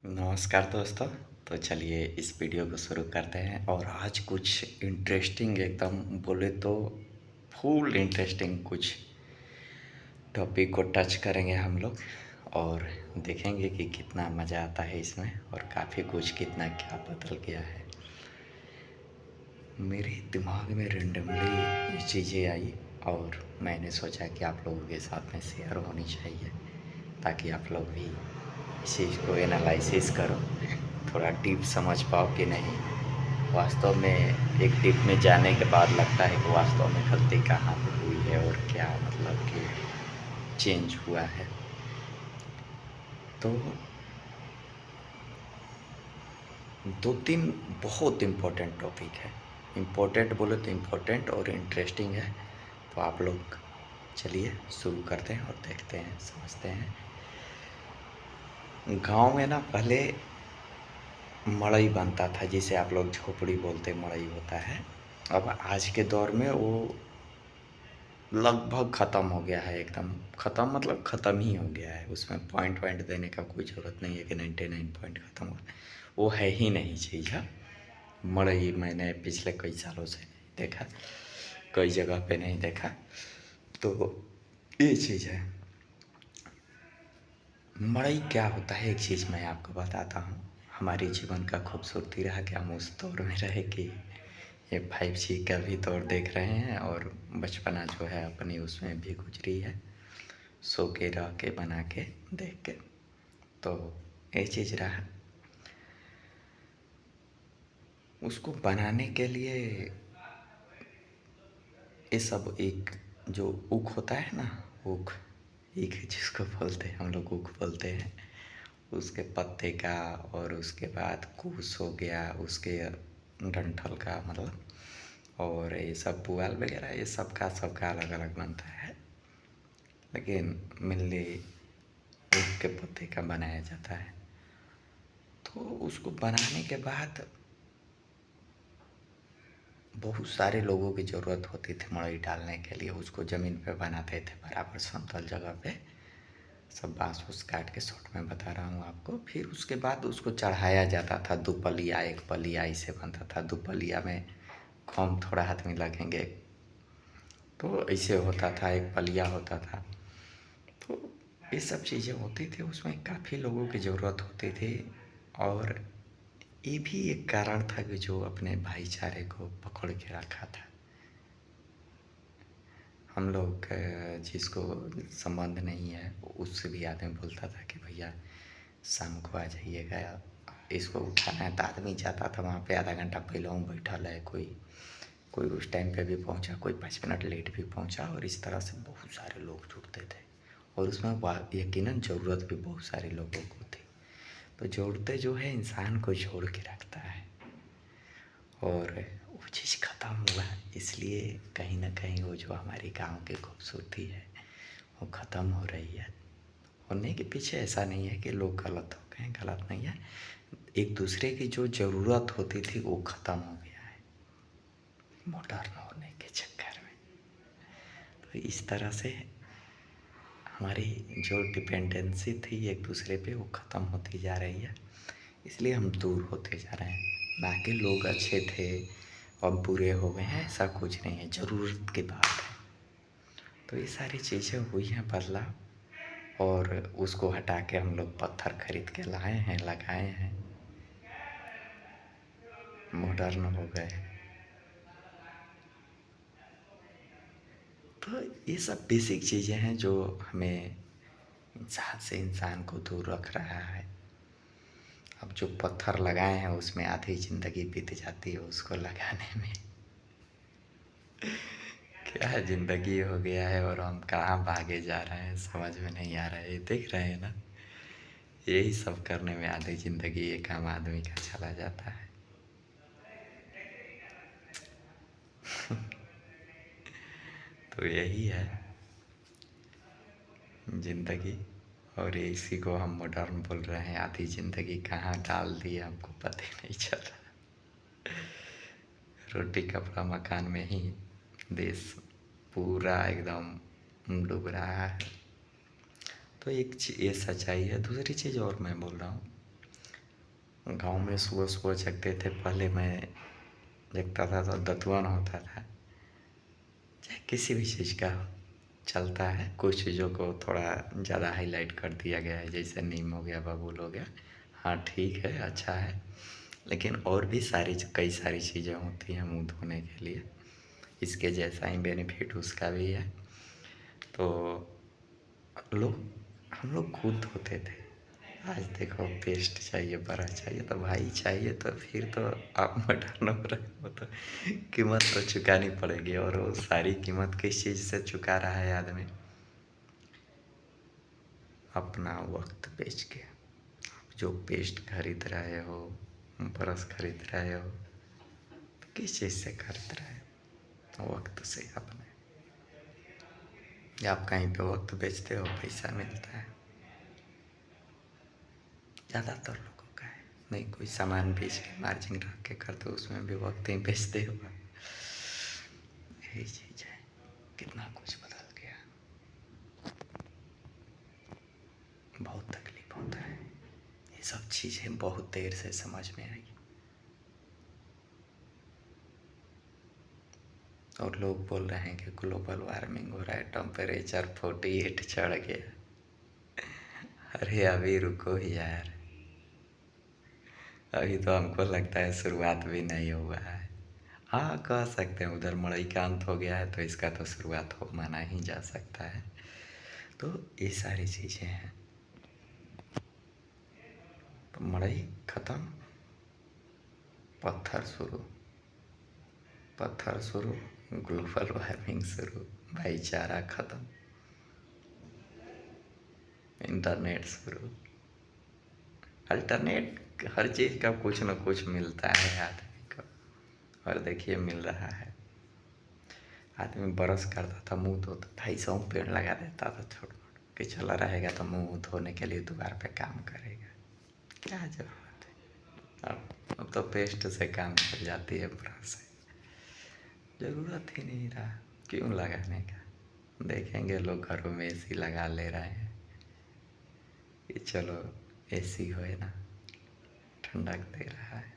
नमस्कार दोस्तों। तो चलिए इस वीडियो को शुरू करते हैं और आज कुछ इंटरेस्टिंग एकदम बोले तो फुल इंटरेस्टिंग कुछ टॉपिक को टच करेंगे हम लोग और देखेंगे कि कितना मज़ा आता है इसमें और काफ़ी कुछ कितना क्या बदल गया है। मेरे दिमाग में रेंडमली ये चीज़ें आई और मैंने सोचा कि आप लोगों के साथ में शेयर होनी चाहिए ताकि आप लोग भी इस चीज़ को एनालिसिस करो, थोड़ा डीप समझ पाओ कि नहीं वास्तव में एक डीप में जाने के बाद लगता है कि वास्तव में गलती कहाँ पे हुई है और क्या मतलब कि चेंज हुआ है। तो 2-3 बहुत इम्पोर्टेंट टॉपिक है। इम्पोर्टेंट बोले तो इम्पोर्टेंट और इंटरेस्टिंग है। तो आप लोग चलिए शुरू करते हैं और देखते हैं, समझते हैं। गाँव में ना पहले मड़ई बनता था, जिसे आप लोग झोपड़ी बोलते, मड़ई होता है। अब आज के दौर में वो लगभग ख़त्म हो गया है, एकदम ख़त्म मतलब ख़त्म ही हो गया है। उसमें पॉइंट वॉइंट देने का कोई ज़रूरत नहीं है कि 99 पॉइंट ख़त्म हो, वो है ही नहीं चीज़ है। मड़ई मैंने पिछले कई सालों से नहीं देखा, कई जगह पे नहीं देखा। तो ये चीज़ है। मड़ई क्या होता है, एक चीज़ मैं आपको बताता हूँ। हमारे जीवन का खूबसूरती रहा कि हम उस दौर में रहे कि ये 5G का भी दौर देख रहे हैं और बचपना जो है अपनी उसमें भी गुजरी है, सो के रह के बना के देख के। तो ये चीज़ रहा। उसको बनाने के लिए ये सब एक जो ऊख होता है ना, ऊख, ईख जिसको बोलते हैं हम लोग, ऊख बोलते हैं, उसके पत्ते का और उसके बाद कूस हो गया उसके डंठल का मतलब, और ये सब पुआल वगैरह ये सबका अलग अलग बनता है, लेकिन मेनली ऊख के पत्ते का बनाया जाता है। तो उसको बनाने के बाद बहुत सारे लोगों की ज़रूरत होती थी मड़ई डालने के लिए। उसको ज़मीन पे बनाते थे बराबर समतल जगह पे, सब बाँस उस काट के, शॉर्ट में बता रहा हूँ आपको। फिर उसके बाद उसको चढ़ाया जाता था, 2 पलिया 1 पलिया ऐसे बनता था। 2 पलिया में कम थोड़ा हाथ में लगेंगे, तो ऐसे होता था, 1 पलिया होता था। तो ये सब चीज़ें होती थी, उसमें काफ़ी लोगों की ज़रूरत होती थी। और ये भी एक कारण था कि जो अपने भाईचारे को पकड़ के रखा था। हम लोग जिसको संबंध नहीं है उससे भी आदमी बोलता था कि भैया शाम को आ जाइएगा, इसको उठाना है। तो आदमी जाता था वहाँ पे, आधा घंटा पहले हूँ बैठल है, कोई कोई उस टाइम पे भी पहुँचा, कोई 5 मिनट लेट भी पहुँचा, और इस तरह से बहुत सारे लोग जुड़ते थे। और उसमें यकीनन ज़रूरत भी बहुत सारे लोगों को थी। तो जोड़ते जो है इंसान को जोड़ के रखता है, और वो चीज़ ख़त्म हुआ, इसलिए कहीं ना कहीं वो जो हमारी गांव की खूबसूरती है वो ख़त्म हो रही है। होने के पीछे ऐसा नहीं है कि लोग गलत हो गए, गलत नहीं है, एक दूसरे की जो ज़रूरत होती थी वो ख़त्म हो गया है मॉडर्न होने के चक्कर में। तो इस तरह से हमारी जो डिपेंडेंसी थी एक दूसरे पे वो ख़त्म होती जा रही है, इसलिए हम दूर होते जा रहे हैं। बाकी लोग अच्छे थे और बुरे हो गए हैं ऐसा कुछ नहीं है, ज़रूरत की बात है। तो ये सारी चीज़ें हुई हैं बदलाव, और उसको हटा के हम लोग पत्थर खरीद के लाए हैं, लगाए हैं, मॉडर्न हो गए। तो ये सब बेसिक चीज़ें हैं जो हमें इंसान से इंसान को दूर रख रहा है। अब जो पत्थर लगाए हैं उसमें आधी ज़िंदगी बीत जाती है उसको लगाने में। क्या ज़िंदगी हो गया है और हम कहाँ भागे जा रहे हैं समझ में नहीं आ रहा है। ये देख रहे हैं ना, यही सब करने में आधी ज़िंदगी एक आम आदमी का चला जाता है। तो यही है ज़िंदगी, और इसी को हम मॉडर्न बोल रहे हैं। आधी ज़िंदगी कहाँ डाल दी हमको पता ही नहीं चल रहा। रोटी कपड़ा मकान में ही देश पूरा एकदम डूब रहा है। तो एक ये सच्चाई है। दूसरी चीज़ और मैं बोल रहा हूँ, गांव में सुबह सुबह जगते थे। पहले मैं जगता था तो दतुआन होता था, चाहे किसी भी चीज़ का चलता है। कुछ चीज़ों को थोड़ा ज़्यादा हाईलाइट कर दिया गया है, जैसे नीम हो गया, बबूल हो गया। हाँ ठीक है, अच्छा है, लेकिन और भी कई सारी चीज़ें होती हैं मुँह धोने के लिए। इसके जैसा ही बेनिफिट उसका भी है। तो लोग हम लोग खुद धोते थे। आज देखो पेस्ट चाहिए, ब्रश चाहिए, तो भाई चाहिए तो फिर तो आप मॉडर्न हो रहे हो, तो कीमत तो चुकानी पड़ेगी। और वो सारी कीमत किस चीज़ से चुका रहा है आदमी? अपना वक्त बेच के। जो पेस्ट खरीद रहे हो, ब्रश खरीद रहे हो, तो किस चीज़ से खरीद रहे हो? वक्त से अपने। या आप कहीं पे वक्त बेचते हो, पैसा मिलता है। ज़्यादातर लोगों का है। नहीं, कोई सामान बेच के मार्जिन रख के करते हो, उसमें भी वक्त ही बेचते हो। यही चीज़ है, कितना कुछ बदल गया। बहुत तकलीफ होता है। ये सब चीज़ें बहुत देर से समझ में आई। और लोग बोल रहे हैं कि ग्लोबल वार्मिंग हो रहा है, टेम्परेचर 48 चढ़ गया। अरे अभी रुको यार, अभी तो हमको लगता है शुरुआत भी नहीं हुआ है। हाँ, कह सकते हैं उधर मड़ई का अंत हो गया है, तो इसका तो शुरुआत हो माना ही जा सकता है। तो ये सारी चीज़ें हैं। तो मड़ई खत्म, पत्थर शुरू, पत्थर शुरू, ग्लोबल वार्मिंग शुरू, भाईचारा खत्म, इंटरनेट शुरू। अल्टरनेट हर चीज़ का कुछ न कुछ मिलता है आदमी को, और देखिए मिल रहा है। आदमी बरस करता था, मुंह धोता था, 250 पेड़ लगा देता था छोड़ मोड़ कि चला रहेगा तो मुंह धोने के लिए दोबारा पे काम करेगा। क्या जरूरत है? अब तो पेस्ट से काम चल जाती है, ब्रश से। ज़रूरत ही नहीं रहा, क्यों लगाने का? देखेंगे लोग घरों में एसी लगा ले रहे हैं कि चलो एसी हो ना, ठंडक दे रहा है।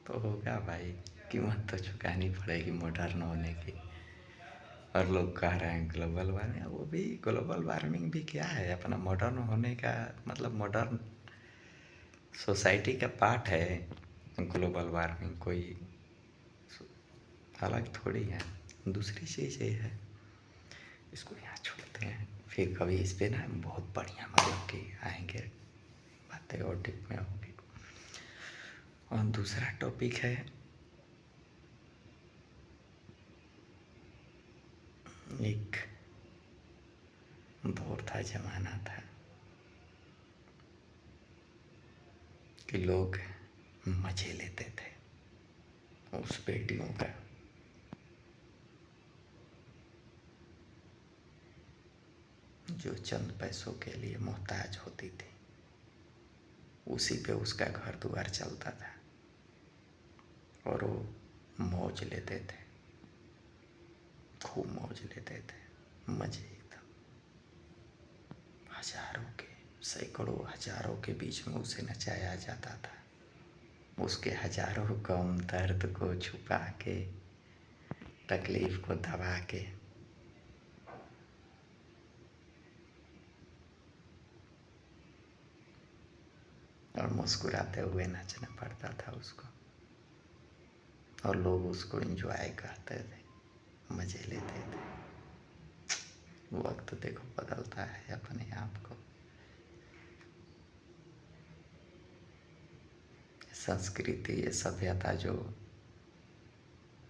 तो होगा भाई, कीमत तो चुकानी पड़ेगी मॉडर्न होने की। और लोग कह रहे हैं ग्लोबल वार्मिंग, वो भी ग्लोबल वार्मिंग भी क्या है? अपना मॉडर्न होने का मतलब मॉडर्न सोसाइटी का पार्ट है ग्लोबल वार्मिंग, कोई अलग थोड़ी है। दूसरी चीज़ ये है, इसको यहाँ छोड़ते हैं, फिर कभी इस पर ना बहुत बढ़िया मतलब कि आएंगे, बातें और डिप में होंगी। और दूसरा टॉपिक है, एक दौर था, जमाना था कि लोग मजे लेते थे उस बेटियों का। जो चंद पैसों के लिए मोहताज होती थी, उसी पे उसका घर द्वार चलता था, और वो मौज लेते थे, खूब मौज लेते थे, मजे एकदम। हजारों के, सैकड़ों हजारों के बीच में उसे नचाया जाता था, उसके हजारों गम दर्द को छुपा के, तकलीफ को दबा के। और मुस्कुराते हुए नाचना पड़ता था उसको, और लोग उसको एंजॉय करते थे, मजे लेते थे। वक्त देखो बदलता है अपने आप को। संस्कृति, ये सभ्यता जो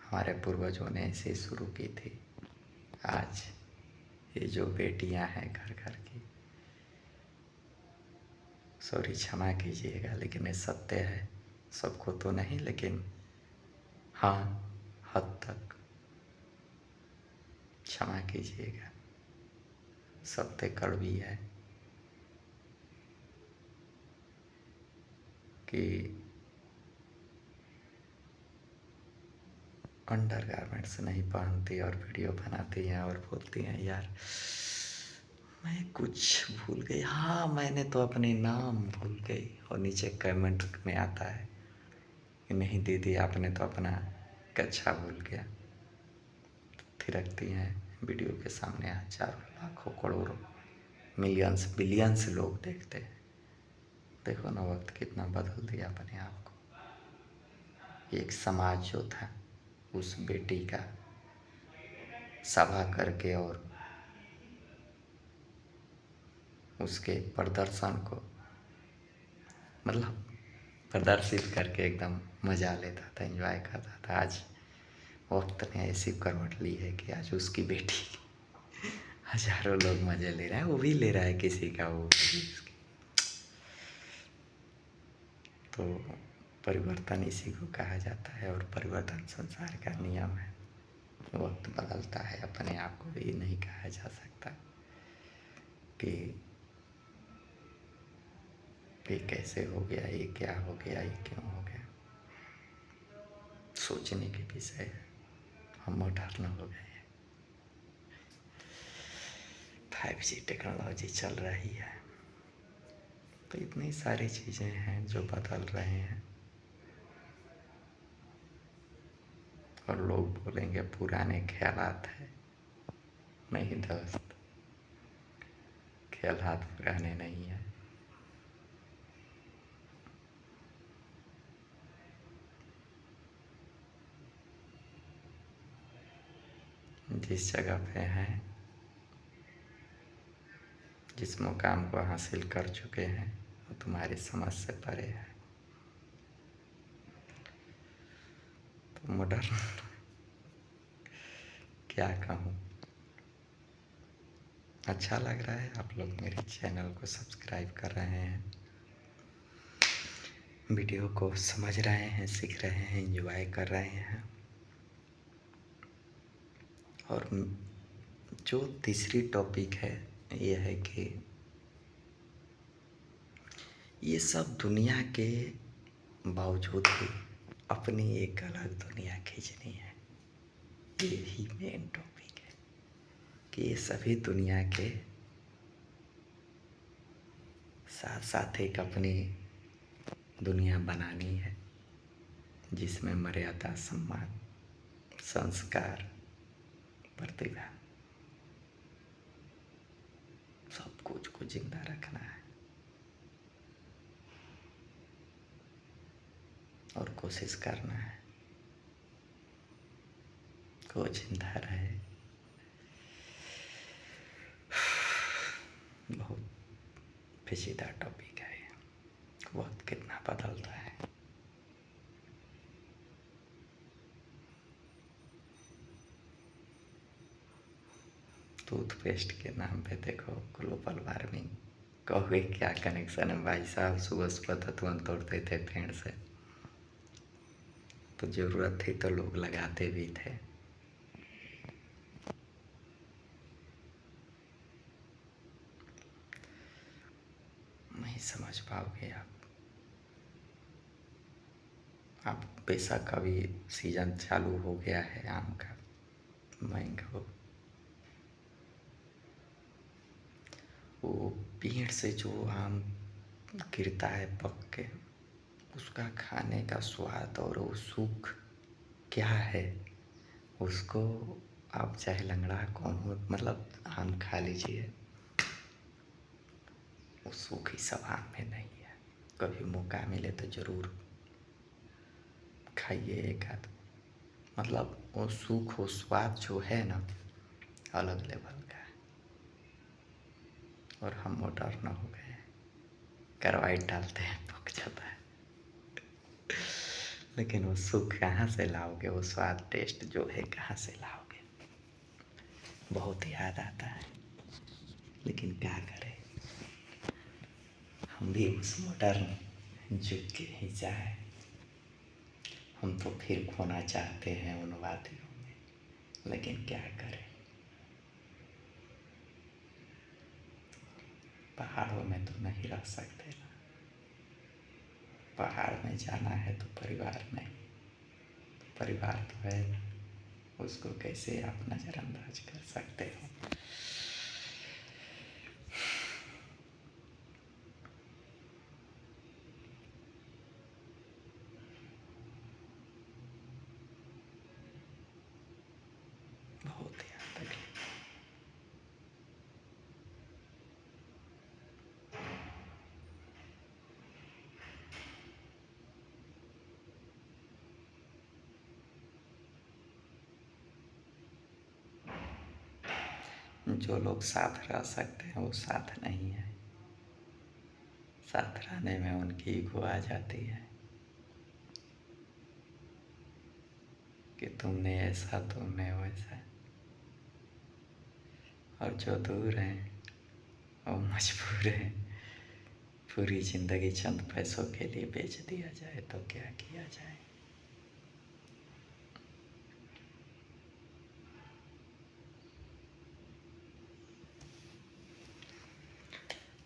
हमारे पूर्वजों ने ऐसे शुरू की थी, आज ये जो बेटियां हैं घर घर की, सॉरी क्षमा कीजिएगा लेकिन ये सत्य है। सबको तो नहीं, लेकिन हाँ हद तक क्षमा कीजिएगा, सत्य कड़वी है कि अंडरगारमेंट्स नहीं पहनती और वीडियो बनाती हैं और बोलती हैं यार मैं कुछ भूल गई, हाँ मैंने तो अपने नाम भूल गई। और नीचे कमेंट में आता है कि नहीं दीदी आपने तो अपना कच्छा भूल गया। थिरकती हैं वीडियो के सामने, हजारों लाखों करोड़ों मिलियंस बिलियंस लोग देखते हैं। देखो ना वक्त कितना बदल दिया अपने आप को। एक समाज जो था उस बेटी का सभा करके और उसके प्रदर्शन को मतलब प्रदर्शित करके एकदम मजा लेता था, एंजॉय करता था। आज वक्त ने ऐसी करवट ली है कि आज उसकी बेटी हजारों लोग मजे ले रहे हैं, वो भी ले रहा है किसी का, वो भी उसकी। तो परिवर्तन इसी को कहा जाता है और परिवर्तन संसार का नियम है। वक्त बदलता है, अपने आप को ये नहीं कहा जा सकता कि ये कैसे हो गया, ये क्या हो गया, ये क्यों हो गया। सोचने के विषय है, हम मॉडर्न हो गए हैं। 5G टेक्नोलॉजी चल रही है, तो इतनी सारी चीज़ें हैं जो बदल रहे हैं। और लोग बोलेंगे पुराने ख्यालात है। नहीं दोस्त, ख्यालात पुराने नहीं है। जिस जगह पे हैं, जिस मुकाम को हासिल कर चुके हैं, वो तुम्हारी समझ से परे है। तो मॉडर्न क्या कहूँ। अच्छा लग रहा है आप लोग मेरे चैनल को सब्सक्राइब कर रहे हैं, वीडियो को समझ रहे हैं, सीख रहे हैं, एंजॉय कर रहे हैं। और जो तीसरी टॉपिक है ये है कि ये सब दुनिया के बावजूद भी अपनी एक अलग दुनिया खींचनी है। यही मेन टॉपिक है कि ये सभी दुनिया के साथ साथ एक अपनी दुनिया बनानी है जिसमें मर्यादा, सम्मान, संस्कार, प्रतिभा, सब कुछ को जिंदा रखना है और कोशिश करना है कि वो जिंदा रहे। बहुत पेचीदा टॉपिक है। वक्त कितना बदलता है। टूथपेस्ट के नाम पे देखो ग्लोबल वार्मिंग। कहोगे क्या कनेक्शन है भाई साहब, सुबह सुबह तत्वन तोड़ते थे पेड़ से, तो ज़रूरत थी तो लोग लगाते भी थे। नहीं समझ पाओगे आप बेशक अभी सीजन चालू हो गया है आम का, मैंगो, वो पेड़ से जो आम गिरता है पक के, उसका खाने का स्वाद और वो सुख क्या है, उसको आप चाहे लंगड़ा कौन हो, मतलब आम खा लीजिए, वो सुख ही सब आम में नहीं है। कभी मौका मिले तो ज़रूर खाइए एक आध, मतलब वो सुख, वो स्वाद जो है ना, अलग लेवल का है। और हम मॉडर्न हो गए हैं, कार्बाइड डालते हैं पक जाता है। लेकिन वो सुख कहाँ से लाओगे, वो स्वाद टेस्ट जो है कहाँ से लाओगे। बहुत याद आता है, लेकिन क्या करें, हम भी उस मॉडर्न जुग के हिस्सा हैं। हम तो फिर खोना चाहते हैं उन वादियों में, लेकिन क्या करें। पहाड़ों में तो नहीं रह सकते ना, पहाड़ में जाना है तो परिवार में, परिवार तो है, उसको कैसे आप नज़रअंदाज कर सकते हो। जो लोग साथ रह सकते हैं वो साथ नहीं है, साथ रहने में उनकी ईगो आ जाती है कि तुमने ऐसा, तुमने वैसा। और जो दूर हैं वो मजबूर हैं, पूरी जिंदगी चंद पैसों के लिए बेच दिया जाए तो क्या किया जाए।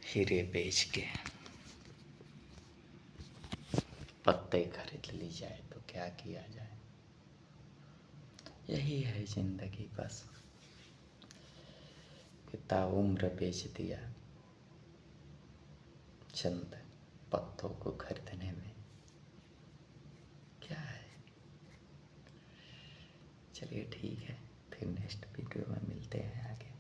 हीरे बेच के पत्ते खरीद ली जाए तो क्या किया जाए। यही है जिंदगी बस, कितना उम्र बेच दिया चंद पत्तों को खरीदने में, क्या है। चलिए ठीक है, फिर नेक्स्ट वीडियो में मिलते हैं आगे।